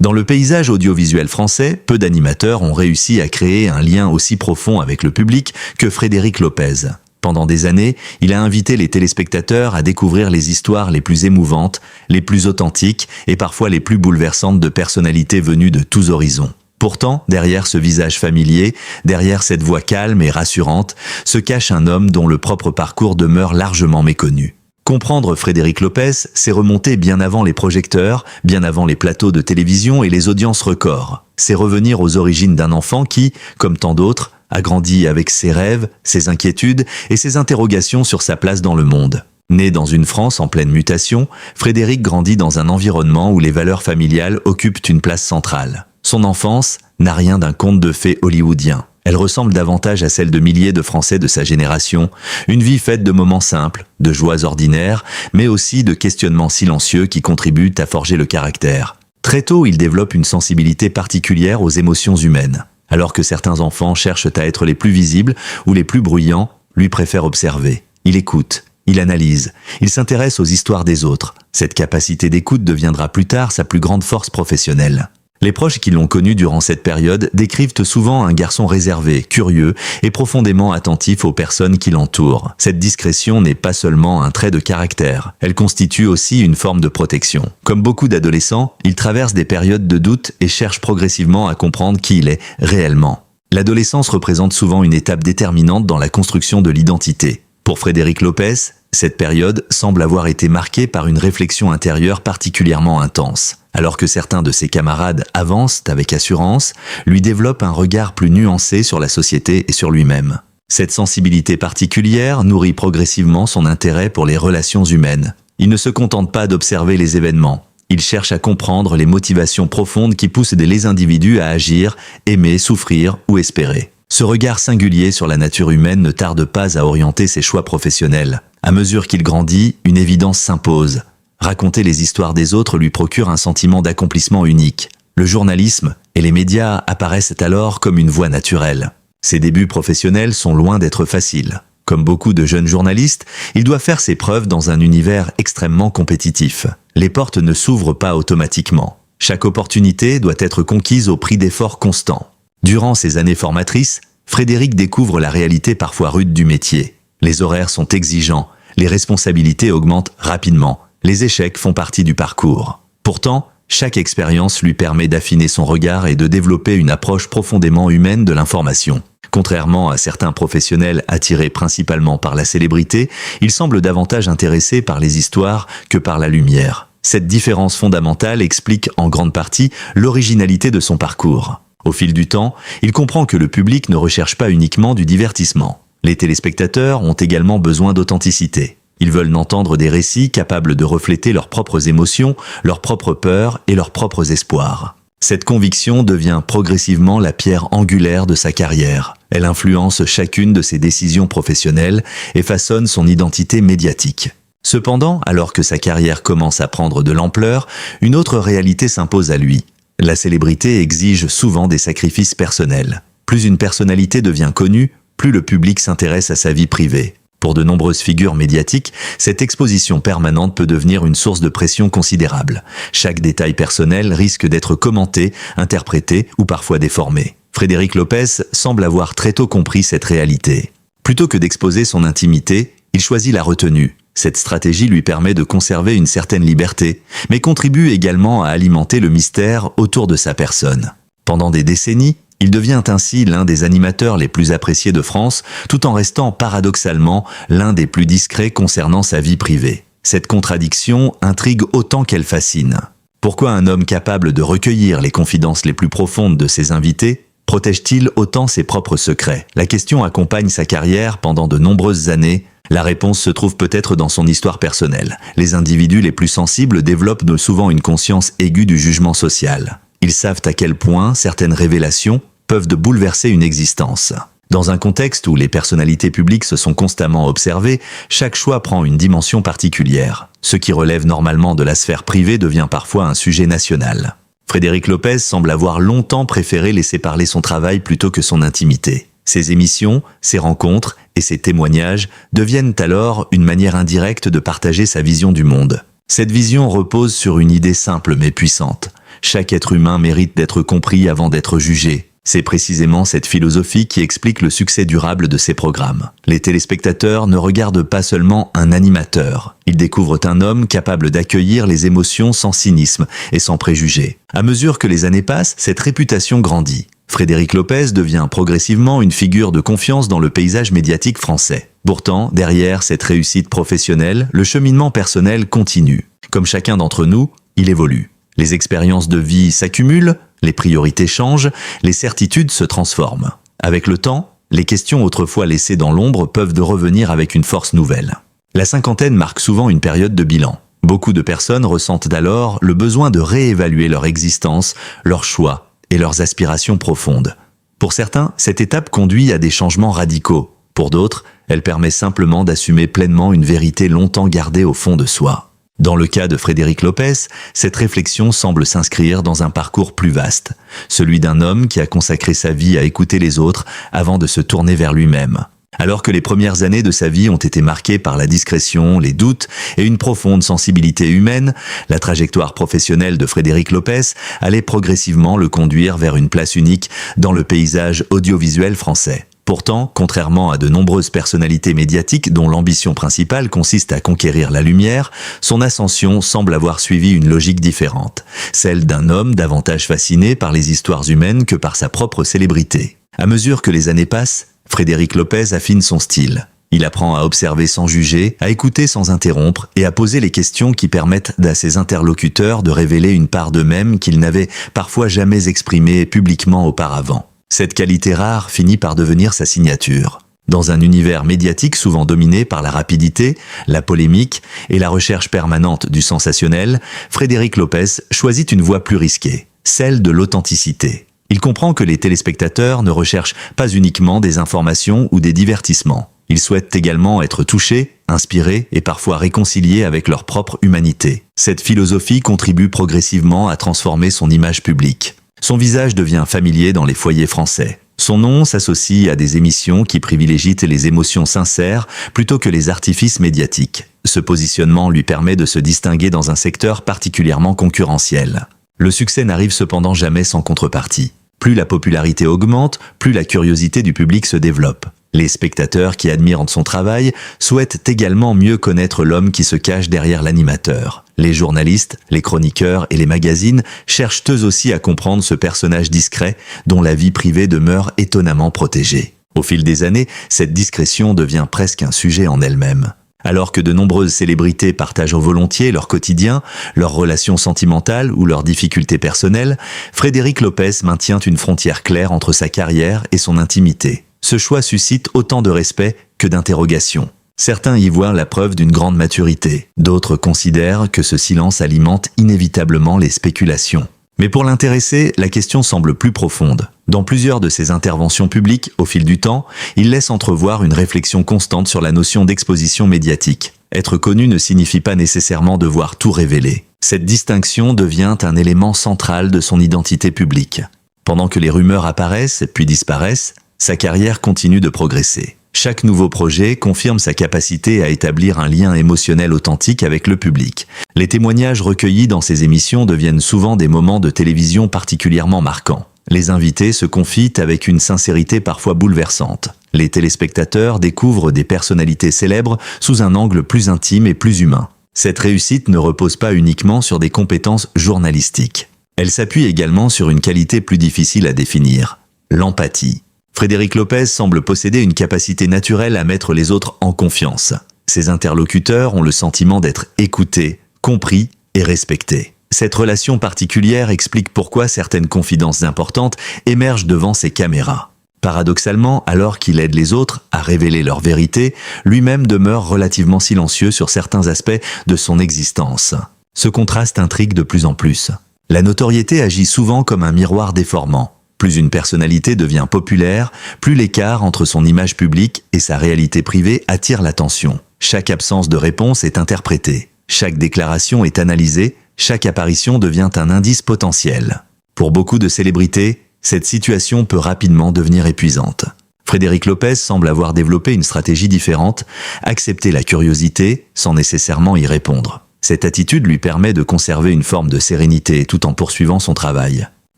Dans le paysage audiovisuel français, peu d'animateurs ont réussi à créer un lien aussi profond avec le public que Frédéric Lopez. Pendant des années, il a invité les téléspectateurs à découvrir les histoires les plus émouvantes, les plus authentiques et parfois les plus bouleversantes de personnalités venues de tous horizons. Pourtant, derrière ce visage familier, derrière cette voix calme et rassurante, se cache un homme dont le propre parcours demeure largement méconnu. Comprendre Frédéric Lopez, c'est remonter bien avant les projecteurs, bien avant les plateaux de télévision et les audiences records. C'est revenir aux origines d'un enfant qui, comme tant d'autres, a grandi avec ses rêves, ses inquiétudes et ses interrogations sur sa place dans le monde. Né dans une France en pleine mutation, Frédéric grandit dans un environnement où les valeurs familiales occupent une place centrale. Son enfance n'a rien d'un conte de fées hollywoodien. Elle ressemble davantage à celle de milliers de Français de sa génération, une vie faite de moments simples, de joies ordinaires, mais aussi de questionnements silencieux qui contribuent à forger le caractère. Très tôt, il développe une sensibilité particulière aux émotions humaines. Alors que certains enfants cherchent à être les plus visibles ou les plus bruyants, lui préfère observer. Il écoute, il analyse, il s'intéresse aux histoires des autres. Cette capacité d'écoute deviendra plus tard sa plus grande force professionnelle. Les proches qui l'ont connu durant cette période décrivent souvent un garçon réservé, curieux et profondément attentif aux personnes qui l'entourent. Cette discrétion n'est pas seulement un trait de caractère, elle constitue aussi une forme de protection. Comme beaucoup d'adolescents, il traverse des périodes de doute et cherche progressivement à comprendre qui il est réellement. L'adolescence représente souvent une étape déterminante dans la construction de l'identité. Pour Frédéric Lopez, cette période semble avoir été marquée par une réflexion intérieure particulièrement intense. Alors que certains de ses camarades avancent avec assurance, lui développent un regard plus nuancé sur la société et sur lui-même. Cette sensibilité particulière nourrit progressivement son intérêt pour les relations humaines. Il ne se contente pas d'observer les événements. Il cherche à comprendre les motivations profondes qui poussent les individus à agir, aimer, souffrir ou espérer. Ce regard singulier sur la nature humaine ne tarde pas à orienter ses choix professionnels. À mesure qu'il grandit, une évidence s'impose. Raconter les histoires des autres lui procure un sentiment d'accomplissement unique. Le journalisme et les médias apparaissent alors comme une voie naturelle. Ses débuts professionnels sont loin d'être faciles. Comme beaucoup de jeunes journalistes, il doit faire ses preuves dans un univers extrêmement compétitif. Les portes ne s'ouvrent pas automatiquement. Chaque opportunité doit être conquise au prix d'efforts constants. Durant ces années formatrices, Frédéric découvre la réalité parfois rude du métier. Les horaires sont exigeants, les responsabilités augmentent rapidement. Les échecs font partie du parcours. Pourtant, chaque expérience lui permet d'affiner son regard et de développer une approche profondément humaine de l'information. Contrairement à certains professionnels attirés principalement par la célébrité, il semble davantage intéressé par les histoires que par la lumière. Cette différence fondamentale explique en grande partie l'originalité de son parcours. Au fil du temps, il comprend que le public ne recherche pas uniquement du divertissement. Les téléspectateurs ont également besoin d'authenticité. Ils veulent entendre des récits capables de refléter leurs propres émotions, leurs propres peurs et leurs propres espoirs. Cette conviction devient progressivement la pierre angulaire de sa carrière. Elle influence chacune de ses décisions professionnelles et façonne son identité médiatique. Cependant, alors que sa carrière commence à prendre de l'ampleur, une autre réalité s'impose à lui. La célébrité exige souvent des sacrifices personnels. Plus une personnalité devient connue, plus le public s'intéresse à sa vie privée. Pour de nombreuses figures médiatiques, cette exposition permanente peut devenir une source de pression considérable. Chaque détail personnel risque d'être commenté, interprété ou parfois déformé. Frédéric Lopez semble avoir très tôt compris cette réalité. Plutôt que d'exposer son intimité, il choisit la retenue. Cette stratégie lui permet de conserver une certaine liberté, mais contribue également à alimenter le mystère autour de sa personne. Pendant des décennies, il devient ainsi l'un des animateurs les plus appréciés de France, tout en restant paradoxalement l'un des plus discrets concernant sa vie privée. Cette contradiction intrigue autant qu'elle fascine. Pourquoi un homme capable de recueillir les confidences les plus profondes de ses invités protège-t-il autant ses propres secrets? La question accompagne sa carrière pendant de nombreuses années. La réponse se trouve peut-être dans son histoire personnelle. Les individus les plus sensibles développent souvent une conscience aiguë du jugement social. Ils savent à quel point certaines révélations peuvent bouleverser une existence. Dans un contexte où les personnalités publiques se sont constamment observées, chaque choix prend une dimension particulière. Ce qui relève normalement de la sphère privée devient parfois un sujet national. Frédéric Lopez semble avoir longtemps préféré laisser parler son travail plutôt que son intimité. Ses émissions, ses rencontres et ses témoignages deviennent alors une manière indirecte de partager sa vision du monde. Cette vision repose sur une idée simple mais puissante. Chaque être humain mérite d'être compris avant d'être jugé. C'est précisément cette philosophie qui explique le succès durable de ces programmes. Les téléspectateurs ne regardent pas seulement un animateur. Ils découvrent un homme capable d'accueillir les émotions sans cynisme et sans préjugés. À mesure que les années passent, cette réputation grandit. Frédéric Lopez devient progressivement une figure de confiance dans le paysage médiatique français. Pourtant, derrière cette réussite professionnelle, le cheminement personnel continue. Comme chacun d'entre nous, il évolue. Les expériences de vie s'accumulent, les priorités changent, les certitudes se transforment. Avec le temps, les questions autrefois laissées dans l'ombre peuvent revenir avec une force nouvelle. La cinquantaine marque souvent une période de bilan. Beaucoup de personnes ressentent alors le besoin de réévaluer leur existence, leurs choix et leurs aspirations profondes. Pour certains, cette étape conduit à des changements radicaux. Pour d'autres, elle permet simplement d'assumer pleinement une vérité longtemps gardée au fond de soi. Dans le cas de Frédéric Lopez, cette réflexion semble s'inscrire dans un parcours plus vaste, celui d'un homme qui a consacré sa vie à écouter les autres avant de se tourner vers lui-même. Alors que les premières années de sa vie ont été marquées par la discrétion, les doutes et une profonde sensibilité humaine, la trajectoire professionnelle de Frédéric Lopez allait progressivement le conduire vers une place unique dans le paysage audiovisuel français. Pourtant, contrairement à de nombreuses personnalités médiatiques dont l'ambition principale consiste à conquérir la lumière, son ascension semble avoir suivi une logique différente, celle d'un homme davantage fasciné par les histoires humaines que par sa propre célébrité. À mesure que les années passent, Frédéric Lopez affine son style. Il apprend à observer sans juger, à écouter sans interrompre et à poser les questions qui permettent à ses interlocuteurs de révéler une part d'eux-mêmes qu'ils n'avaient parfois jamais exprimée publiquement auparavant. Cette qualité rare finit par devenir sa signature. Dans un univers médiatique souvent dominé par la rapidité, la polémique et la recherche permanente du sensationnel, Frédéric Lopez choisit une voie plus risquée, celle de l'authenticité. Il comprend que les téléspectateurs ne recherchent pas uniquement des informations ou des divertissements. Ils souhaitent également être touchés, inspirés et parfois réconciliés avec leur propre humanité. Cette philosophie contribue progressivement à transformer son image publique. Son visage devient familier dans les foyers français. Son nom s'associe à des émissions qui privilégient les émotions sincères plutôt que les artifices médiatiques. Ce positionnement lui permet de se distinguer dans un secteur particulièrement concurrentiel. Le succès n'arrive cependant jamais sans contrepartie. Plus la popularité augmente, plus la curiosité du public se développe. Les spectateurs qui admirent son travail souhaitent également mieux connaître l'homme qui se cache derrière l'animateur. Les journalistes, les chroniqueurs et les magazines cherchent eux aussi à comprendre ce personnage discret dont la vie privée demeure étonnamment protégée. Au fil des années, cette discrétion devient presque un sujet en elle-même. Alors que de nombreuses célébrités partagent volontiers leur quotidien, leurs relations sentimentales ou leurs difficultés personnelles, Frédéric Lopez maintient une frontière claire entre sa carrière et son intimité. Ce choix suscite autant de respect que d'interrogations. Certains y voient la preuve d'une grande maturité, d'autres considèrent que ce silence alimente inévitablement les spéculations. Mais pour l'intéressé, la question semble plus profonde. Dans plusieurs de ses interventions publiques, au fil du temps, il laisse entrevoir une réflexion constante sur la notion d'exposition médiatique. Être connu ne signifie pas nécessairement devoir tout révéler. Cette distinction devient un élément central de son identité publique. Pendant que les rumeurs apparaissent puis disparaissent, sa carrière continue de progresser. Chaque nouveau projet confirme sa capacité à établir un lien émotionnel authentique avec le public. Les témoignages recueillis dans ses émissions deviennent souvent des moments de télévision particulièrement marquants. Les invités se confient avec une sincérité parfois bouleversante. Les téléspectateurs découvrent des personnalités célèbres sous un angle plus intime et plus humain. Cette réussite ne repose pas uniquement sur des compétences journalistiques. Elle s'appuie également sur une qualité plus difficile à définir, l'empathie. Frédéric Lopez semble posséder une capacité naturelle à mettre les autres en confiance. Ses interlocuteurs ont le sentiment d'être écoutés, compris et respectés. Cette relation particulière explique pourquoi certaines confidences importantes émergent devant ses caméras. Paradoxalement, alors qu'il aide les autres à révéler leur vérité, lui-même demeure relativement silencieux sur certains aspects de son existence. Ce contraste intrigue de plus en plus. La notoriété agit souvent comme un miroir déformant. Plus une personnalité devient populaire, plus l'écart entre son image publique et sa réalité privée attire l'attention. Chaque absence de réponse est interprétée. Chaque déclaration est analysée, chaque apparition devient un indice potentiel. Pour beaucoup de célébrités, cette situation peut rapidement devenir épuisante. Frédéric Lopez semble avoir développé une stratégie différente, accepter la curiosité sans nécessairement y répondre. Cette attitude lui permet de conserver une forme de sérénité tout en poursuivant son travail.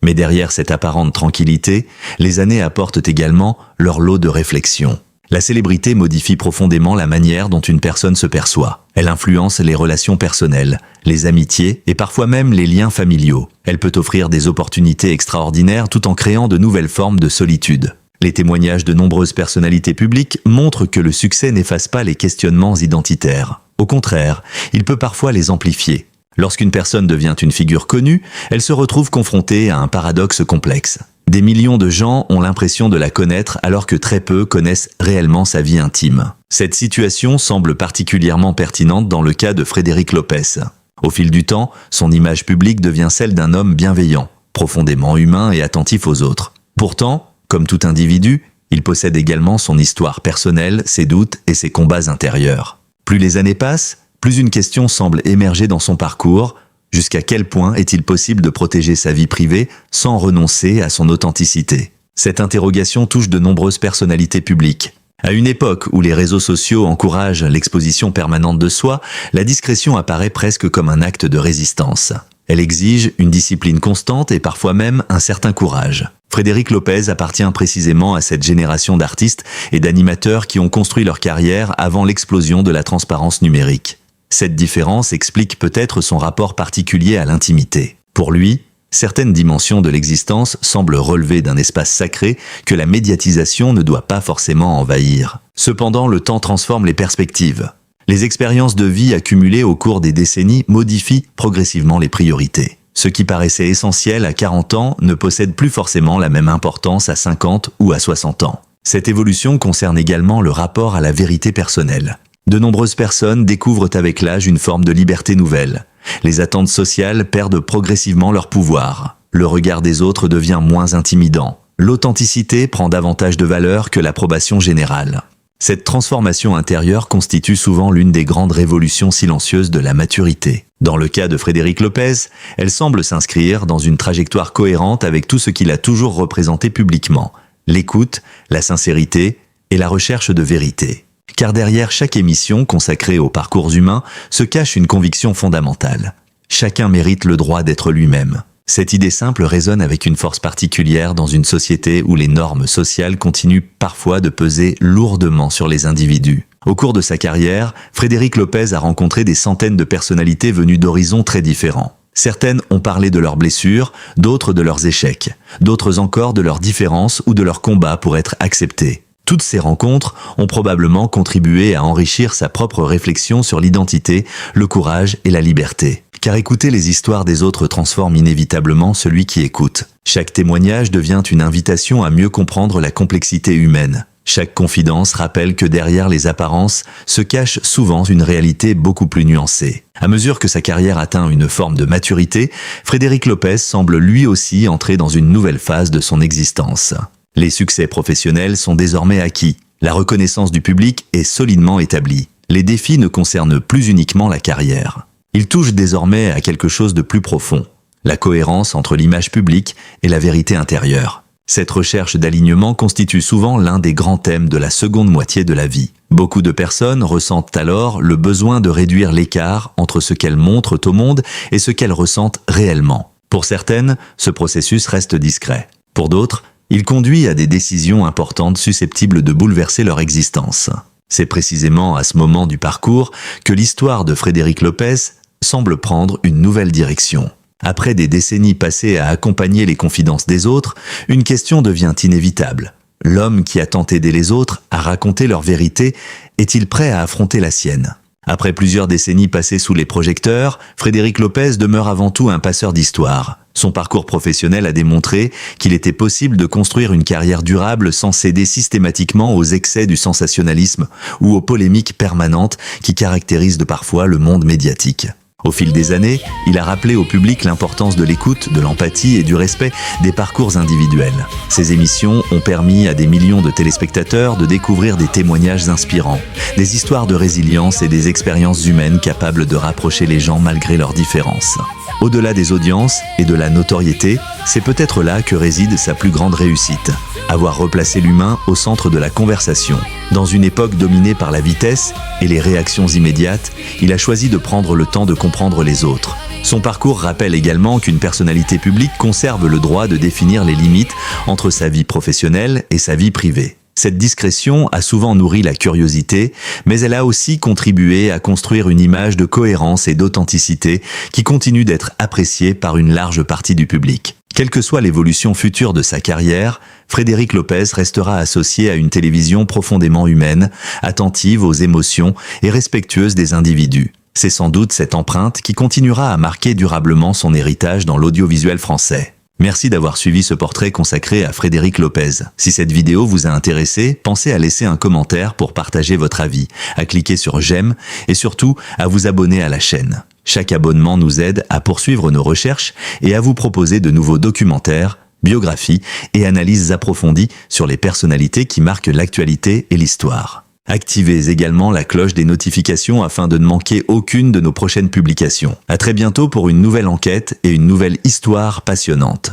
Mais derrière cette apparente tranquillité, les années apportent également leur lot de réflexion. La célébrité modifie profondément la manière dont une personne se perçoit. Elle influence les relations personnelles, les amitiés et parfois même les liens familiaux. Elle peut offrir des opportunités extraordinaires tout en créant de nouvelles formes de solitude. Les témoignages de nombreuses personnalités publiques montrent que le succès n'efface pas les questionnements identitaires. Au contraire, il peut parfois les amplifier. Lorsqu'une personne devient une figure connue, elle se retrouve confrontée à un paradoxe complexe. Des millions de gens ont l'impression de la connaître alors que très peu connaissent réellement sa vie intime. Cette situation semble particulièrement pertinente dans le cas de Frédéric Lopez. Au fil du temps, son image publique devient celle d'un homme bienveillant, profondément humain et attentif aux autres. Pourtant, comme tout individu, il possède également son histoire personnelle, ses doutes et ses combats intérieurs. Plus les années passent, plus une question semble émerger dans son parcours. Jusqu'à quel point est-il possible de protéger sa vie privée sans renoncer à son authenticité? Cette interrogation touche de nombreuses personnalités publiques. À une époque où les réseaux sociaux encouragent l'exposition permanente de soi, la discrétion apparaît presque comme un acte de résistance. Elle exige une discipline constante et parfois même un certain courage. Frédéric Lopez appartient précisément à cette génération d'artistes et d'animateurs qui ont construit leur carrière avant l'explosion de la transparence numérique. Cette différence explique peut-être son rapport particulier à l'intimité. Pour lui, certaines dimensions de l'existence semblent relever d'un espace sacré que la médiatisation ne doit pas forcément envahir. Cependant, le temps transforme les perspectives. Les expériences de vie accumulées au cours des décennies modifient progressivement les priorités. Ce qui paraissait essentiel à 40 ans ne possède plus forcément la même importance à 50 ou à 60 ans. Cette évolution concerne également le rapport à la vérité personnelle. De nombreuses personnes découvrent avec l'âge une forme de liberté nouvelle. Les attentes sociales perdent progressivement leur pouvoir. Le regard des autres devient moins intimidant. L'authenticité prend davantage de valeur que l'approbation générale. Cette transformation intérieure constitue souvent l'une des grandes révolutions silencieuses de la maturité. Dans le cas de Frédéric Lopez, elle semble s'inscrire dans une trajectoire cohérente avec tout ce qu'il a toujours représenté publiquement: l'écoute, la sincérité et la recherche de vérité. Car derrière chaque émission consacrée aux parcours humains se cache une conviction fondamentale. Chacun mérite le droit d'être lui-même. Cette idée simple résonne avec une force particulière dans une société où les normes sociales continuent parfois de peser lourdement sur les individus. Au cours de sa carrière, Frédéric Lopez a rencontré des centaines de personnalités venues d'horizons très différents. Certaines ont parlé de leurs blessures, d'autres de leurs échecs, d'autres encore de leurs différences ou de leurs combats pour être acceptés. Toutes ces rencontres ont probablement contribué à enrichir sa propre réflexion sur l'identité, le courage et la liberté. Car écouter les histoires des autres transforme inévitablement celui qui écoute. Chaque témoignage devient une invitation à mieux comprendre la complexité humaine. Chaque confidence rappelle que derrière les apparences se cache souvent une réalité beaucoup plus nuancée. À mesure que sa carrière atteint une forme de maturité, Frédéric Lopez semble lui aussi entrer dans une nouvelle phase de son existence. Les succès professionnels sont désormais acquis. La reconnaissance du public est solidement établie. Les défis ne concernent plus uniquement la carrière. Ils touchent désormais à quelque chose de plus profond, la cohérence entre l'image publique et la vérité intérieure. Cette recherche d'alignement constitue souvent l'un des grands thèmes de la seconde moitié de la vie. Beaucoup de personnes ressentent alors le besoin de réduire l'écart entre ce qu'elles montrent au monde et ce qu'elles ressentent réellement. Pour certaines, ce processus reste discret. Pour d'autres, il conduit à des décisions importantes susceptibles de bouleverser leur existence. C'est précisément à ce moment du parcours que l'histoire de Frédéric Lopez semble prendre une nouvelle direction. Après des décennies passées à accompagner les confidences des autres, une question devient inévitable. L'homme qui a tant aidé les autres à raconter leur vérité est-il prêt à affronter la sienne? Après plusieurs décennies passées sous les projecteurs, Frédéric Lopez demeure avant tout un passeur d'histoire. Son parcours professionnel a démontré qu'il était possible de construire une carrière durable sans céder systématiquement aux excès du sensationnalisme ou aux polémiques permanentes qui caractérisent de parfois le monde médiatique. Au fil des années, il a rappelé au public l'importance de l'écoute, de l'empathie et du respect des parcours individuels. Ces émissions ont permis à des millions de téléspectateurs de découvrir des témoignages inspirants, des histoires de résilience et des expériences humaines capables de rapprocher les gens malgré leurs différences. Au-delà des audiences et de la notoriété, c'est peut-être là que réside sa plus grande réussite. Avoir replacé l'humain au centre de la conversation. Dans une époque dominée par la vitesse et les réactions immédiates, il a choisi de prendre le temps de comprendre les autres. Son parcours rappelle également qu'une personnalité publique conserve le droit de définir les limites entre sa vie professionnelle et sa vie privée. Cette discrétion a souvent nourri la curiosité, mais elle a aussi contribué à construire une image de cohérence et d'authenticité qui continue d'être appréciée par une large partie du public. Quelle que soit l'évolution future de sa carrière, Frédéric Lopez restera associé à une télévision profondément humaine, attentive aux émotions et respectueuse des individus. C'est sans doute cette empreinte qui continuera à marquer durablement son héritage dans l'audiovisuel français. Merci d'avoir suivi ce portrait consacré à Frédéric Lopez. Si cette vidéo vous a intéressé, pensez à laisser un commentaire pour partager votre avis, à cliquer sur j'aime et surtout à vous abonner à la chaîne. Chaque abonnement nous aide à poursuivre nos recherches et à vous proposer de nouveaux documentaires, biographies et analyses approfondies sur les personnalités qui marquent l'actualité et l'histoire. Activez également la cloche des notifications afin de ne manquer aucune de nos prochaines publications. À très bientôt pour une nouvelle enquête et une nouvelle histoire passionnante.